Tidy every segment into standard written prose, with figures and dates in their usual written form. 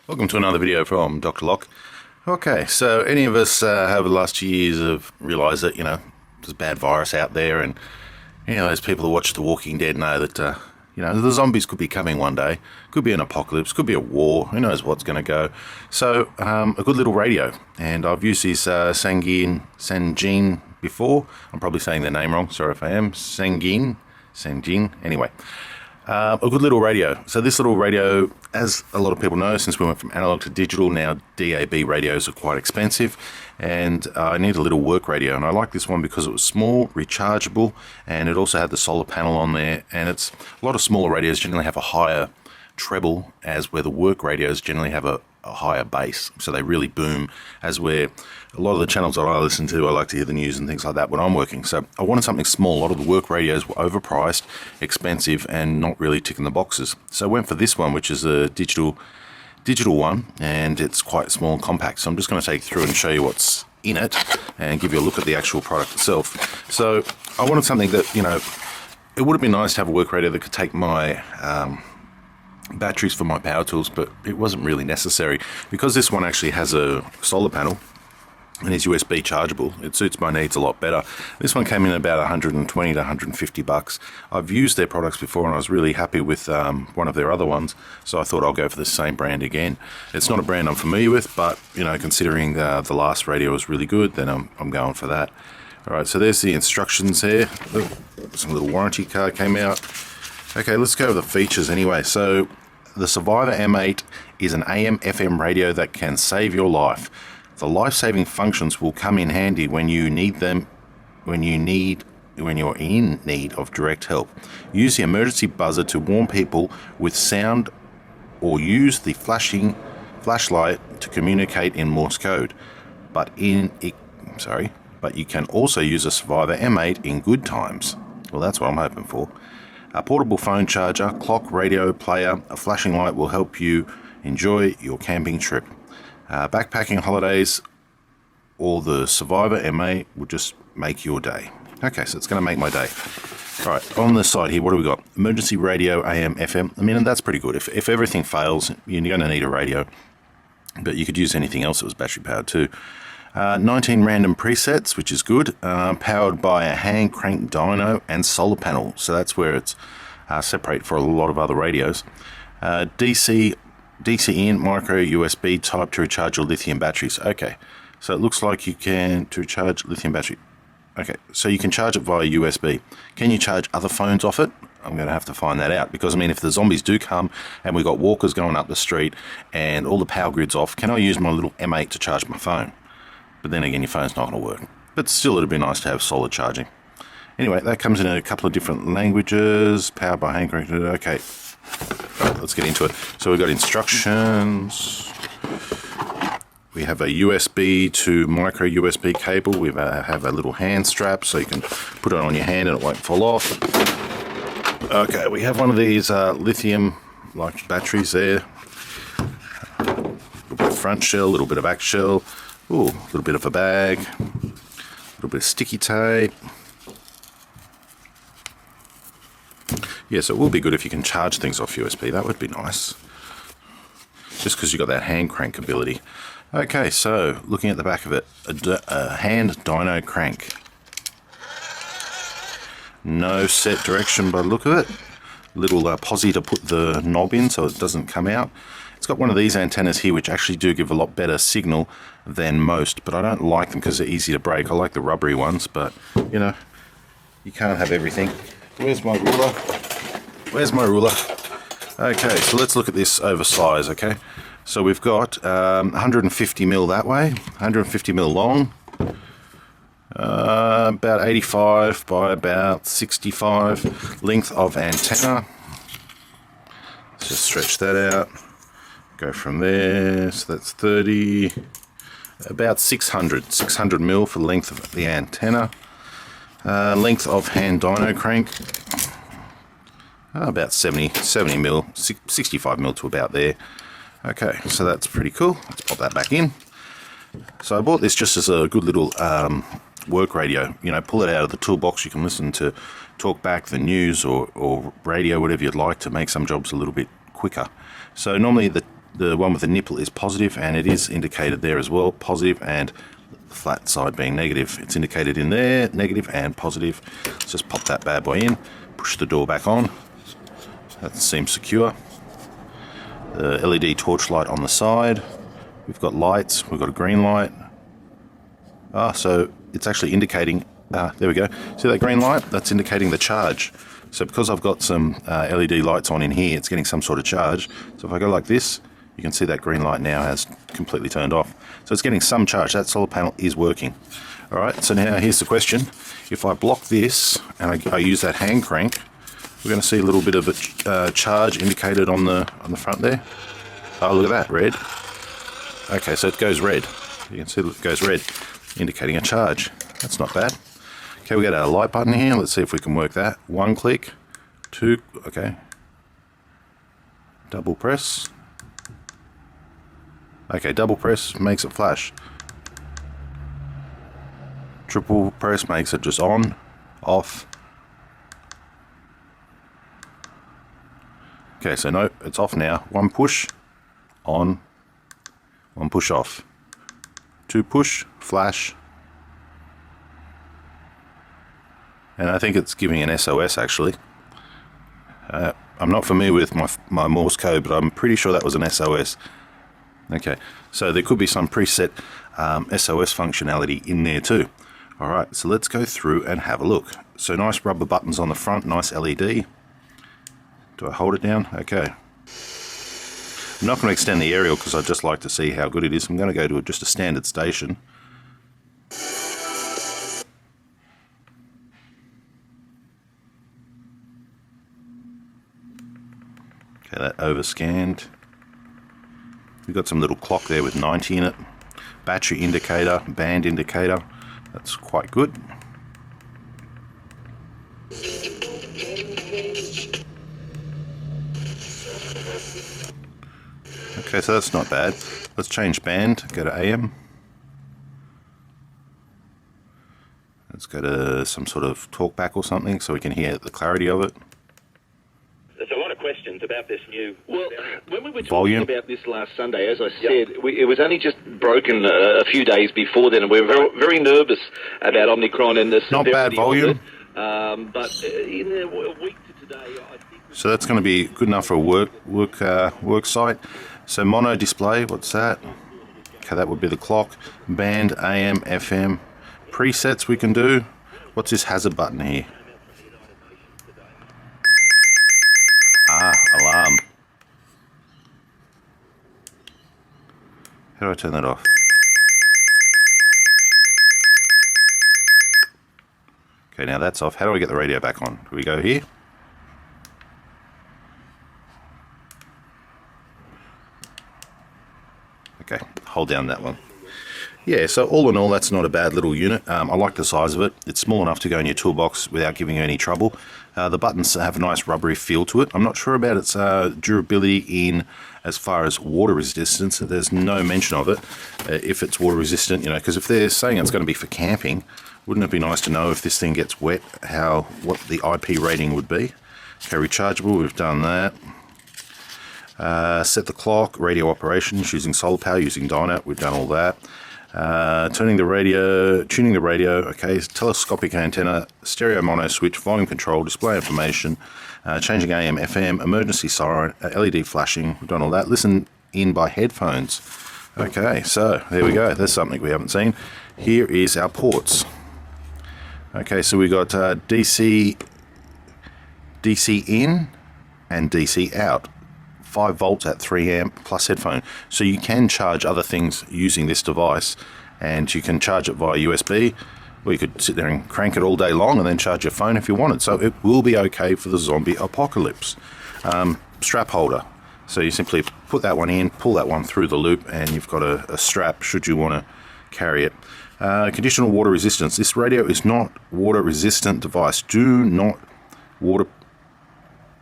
Welcome to another video from Dr. Locke. Okay, so any of us over the last 2 years have realised that, there's a bad virus out there, and, those people who watch The Walking Dead know that, the zombies could be coming one day. Could be an apocalypse, could be a war, who knows what's going to go. So, a good little radio, and I've used this Sangean before. I'm probably saying their name wrong, sorry if I am. Sangean, anyway. A good little radio. So this little radio, as a lot of people know, since we went from analog to digital, now DAB radios are quite expensive, and I need a little work radio, and I like this one because it was small, rechargeable, and it also had the solar panel on there, and it's a lot of smaller radios generally have a higher treble, as where the work radios generally have a higher bass, so they really boom, as where a lot of the channels that I listen to, I like to hear the news and things like that when I'm working. So I wanted something small. A lot of the work radios were overpriced, expensive, and not really ticking the boxes. So I went for this one, which is a digital one, and it's quite small and compact. So I'm just going to take you through and show you what's in it and give you a look at the actual product itself. So I wanted something that, it would have been nice to have a work radio that could take my batteries for my power tools, but it wasn't really necessary because this one actually has a solar panel and is USB chargeable. It suits my needs a lot better. This one came in about 120 to 150 bucks. I've used their products before and I was really happy with one of their other ones, so I thought I'll go for the same brand again. It's not a brand I'm familiar with, but considering the last radio was really good, then I'm going for that. Alright, so there's the instructions there. Some little warranty card came out. Okay, let's go over the features anyway. So the Survivor M8 is an AM/FM radio that can save your life. The life-saving functions will come in handy when you need them, when you're in need of direct help. Use the emergency buzzer to warn people with sound, or use the flashlight to communicate in Morse code. But you can also use a Survivor M8 in good times. Well, that's what I'm hoping for. A portable phone charger, clock, radio player, a flashing light will help you enjoy your camping trip. Backpacking, holidays, or the Survivor M8 will just make your day. Okay, so it's going to make my day. All right, on the side here, what do we got? Emergency radio, AM, FM. I mean, that's pretty good. If everything fails, you're going to need a radio, but you could use anything else that was battery powered too. 19 random presets, which is good, powered by a hand crank dyno and solar panel, so that's where it's separate for a lot of other radios. DC in, micro USB type to recharge your lithium batteries. Okay, so it looks like you can to recharge lithium battery. Okay, so you can charge it via USB. Can you charge other phones off it? I'm going to have to find that out, because if the zombies do come and we've got walkers going up the street and all the power grid's off, can I use my little M8 to charge my phone? But then again, your phone's not going to work. But still, it'd be nice to have solid charging. Anyway, that comes in a couple of different languages. Powered by hand crank. Okay, right, let's get into it. So we've got instructions. We have a USB to micro USB cable. We have a little hand strap, so you can put it on your hand and it won't fall off. Okay, we have one of these lithium-like batteries there. A little bit of front shell, a little bit of back shell. Ooh, a little bit of a bag, a little bit of sticky tape. Yeah, so it will be good if you can charge things off USB. That would be nice. Just because you've got that hand crank ability. Okay, so looking at the back of it, a hand dyno crank. No set direction by the look of it. Little posi to put the knob in so it doesn't come out. It's got one of these antennas here which actually do give a lot better signal than most, but I don't like them because they're easy to break. I like the rubbery ones, but you can't have everything. Where's my ruler? Okay, so let's look at this oversize, okay? So we've got 150 mil that way, 150 mil long, about 85 by about 65 length of antenna. Let's just stretch that out. Go from there, so that's 30, about 600 mil for the length of the antenna. Length of hand dyno crank, about 70 mil, 65 mil to about there. Okay, so that's pretty cool. Let's pop that back in. So I bought this just as a good little work radio. Pull it out of the toolbox. You can listen to talk back, the news, or radio, whatever you'd like, to make some jobs a little bit quicker. So normally the The one with the nipple is positive, and it is indicated there as well, positive, and the flat side being negative. It's indicated in there, negative and positive. Let's just pop that bad boy in, push the door back on. That seems secure. The LED torch light on the side. We've got lights, we've got a green light. So it's actually indicating, there we go. See that green light? That's indicating the charge. So because I've got some LED lights on in here, it's getting some sort of charge. So if I go like this, you can see that green light now has completely turned off. So it's getting some charge. That solar panel is working. All right, so now here's the question. If I block this and I use that hand crank, we're going to see a little bit of a charge indicated on the front there. Oh, look at that, red. Okay, so it goes red. You can see it goes red, indicating a charge. That's not bad. Okay, we got our light button here. Let's see if we can work that. 1 click, 2, okay. Double press. Okay, double press makes it flash. Triple press makes it just on, off. Okay, so no, it's off now. 1 push, on. 1 push, off. 2 push, flash. And I think it's giving an SOS actually. I'm not familiar with my Morse code, but I'm pretty sure that was an SOS. Okay, so there could be some preset SOS functionality in there too. Alright, so let's go through and have a look. So nice rubber buttons on the front, nice LED. Do I hold it down? Okay. I'm not going to extend the aerial because I'd just like to see how good it is. I'm going to go to just a standard station. Okay, that overscanned. We've got some little clock there with 90 in it. Battery indicator, band indicator. That's quite good. Okay, so that's not bad. Let's change band, go to AM. Let's go to some sort of talkback or something so we can hear the clarity of it. There's a lot of questions about this new... Well, when we were talking volume about this last Sunday, as I said, it was only just broken a few days before then, and we were very, very nervous about Omicron and the not bad volume. But in a week to today, I think... So that's going to be good enough for a work site. So mono display, what's that? Okay, that would be the clock. Band, AM, FM. Presets we can do. What's this hazard button here? Alarm. How do I turn that off? Okay, now that's off. How do I get the radio back on? Do we go here? Okay, hold down that one. Yeah, so all in all, that's not a bad little unit. I like the size of it. It's small enough to go in your toolbox without giving you any trouble. The buttons have a nice rubbery feel to it. I'm not sure about its durability in as far as water resistance. There's no mention of it. If it's water resistant, you know, because if they're saying it's going to be for camping, wouldn't it be nice to know if this thing gets wet, what the IP rating would be? Okay, rechargeable, we've done that. Set the clock, radio operations, using solar power, using Dynet, we've done all that. Tuning the radio, okay, telescopic antenna, stereo mono switch, volume control, display information, changing AM, FM, emergency siren, LED flashing, we've done all that. Listen in by headphones. Okay, so there we go, there's something we haven't seen. Here is our ports. Okay, so we got DC in and DC out. 5 volts at 3 amp plus headphone. So you can charge other things using this device, and you can charge it via USB, or you could sit there and crank it all day long and then charge your phone if you wanted. So it will be okay for the zombie apocalypse. Strap holder. So you simply put that one in, pull that one through the loop, and you've got a strap should you want to carry it. Conditional water resistance. This radio is not water resistant device. Do not water...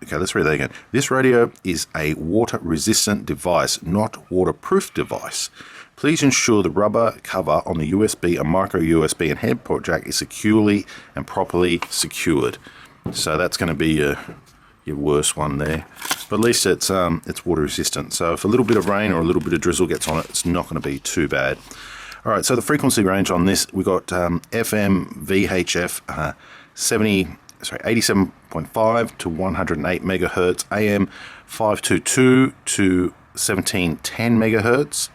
Okay, let's read that again. This radio is a water-resistant device, not waterproof device. Please ensure the rubber cover on the USB and micro USB and head port jack is securely and properly secured. So that's going to be your worst one there. But at least it's water resistant. So if a little bit of rain or a little bit of drizzle gets on it, it's not going to be too bad. All right, so the frequency range on this, we got FM VHF 87.5 to 108 megahertz, AM 522 to 1710 megahertz,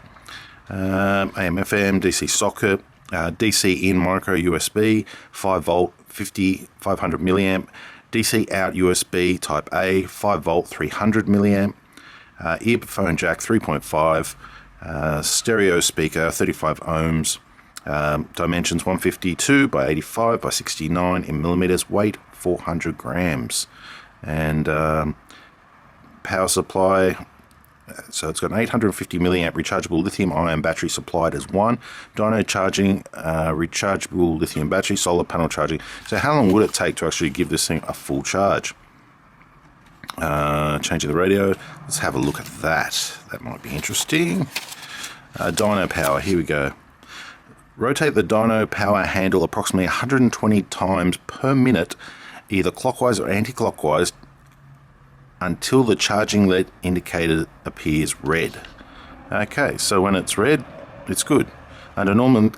AM FM DC socket, DC in micro USB 5 volt 500 milliamp, DC out USB type A 5 volt 300 milliamp, earphone jack 3.5, stereo speaker 35 ohms, dimensions 152 by 85 by 69 in millimeters, weight 400 grams, and power supply. So it's got an 850 milliamp rechargeable lithium ion battery supplied as one, dyno charging, rechargeable lithium battery, solar panel charging. So how long would it take to actually give this thing a full charge? Changing the radio. Let's have a look at that. That might be interesting. Dyno power. Here we go. Rotate the dyno power handle approximately 120 times per minute, either clockwise or anti-clockwise, until the charging LED indicator appears red. Okay, so when it's red, it's good. Under normal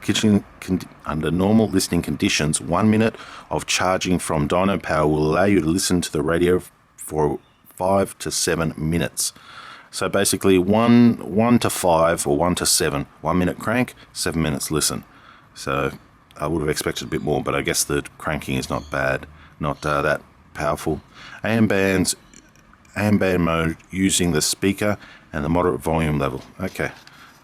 listening conditions, 1 minute of charging from dyno power will allow you to listen to the radio for 5 to 7 minutes. So basically 1 to 5 or 1 to 7, 1 minute crank, 7 minutes listen. So I would have expected a bit more, but I guess the cranking is not bad, not that powerful. AM band mode using the speaker and the moderate volume level. Okay,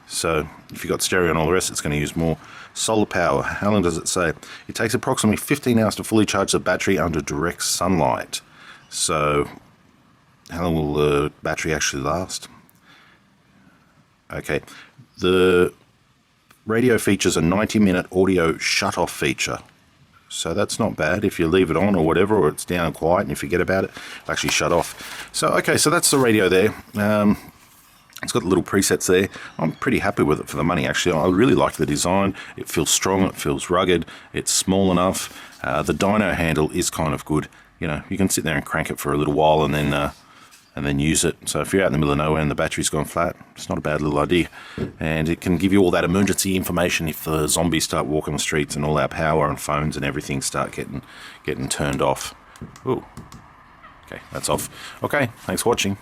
so if you've got stereo and all the rest, it's going to use more. Solar power, how long does it say? It takes approximately 15 hours to fully charge the battery under direct sunlight. So how long will the battery actually last? Okay, the radio features a 90-minute audio shut-off feature. So that's not bad. If you leave it on or whatever, or it's down and quiet and you forget about it, it'll actually shut off. So, okay, so that's the radio there. It's got little presets there. I'm pretty happy with it for the money, actually. I really like the design. It feels strong, it feels rugged, it's small enough. The dyno handle is kind of good. You know, you can sit there and crank it for a little while and then use it. So if you're out in the middle of nowhere and the battery's gone flat, it's not a bad little idea. And it can give you all that emergency information if the zombies start walking the streets and all our power and phones and everything start getting turned off. Ooh. Okay, that's off. Okay, thanks for watching.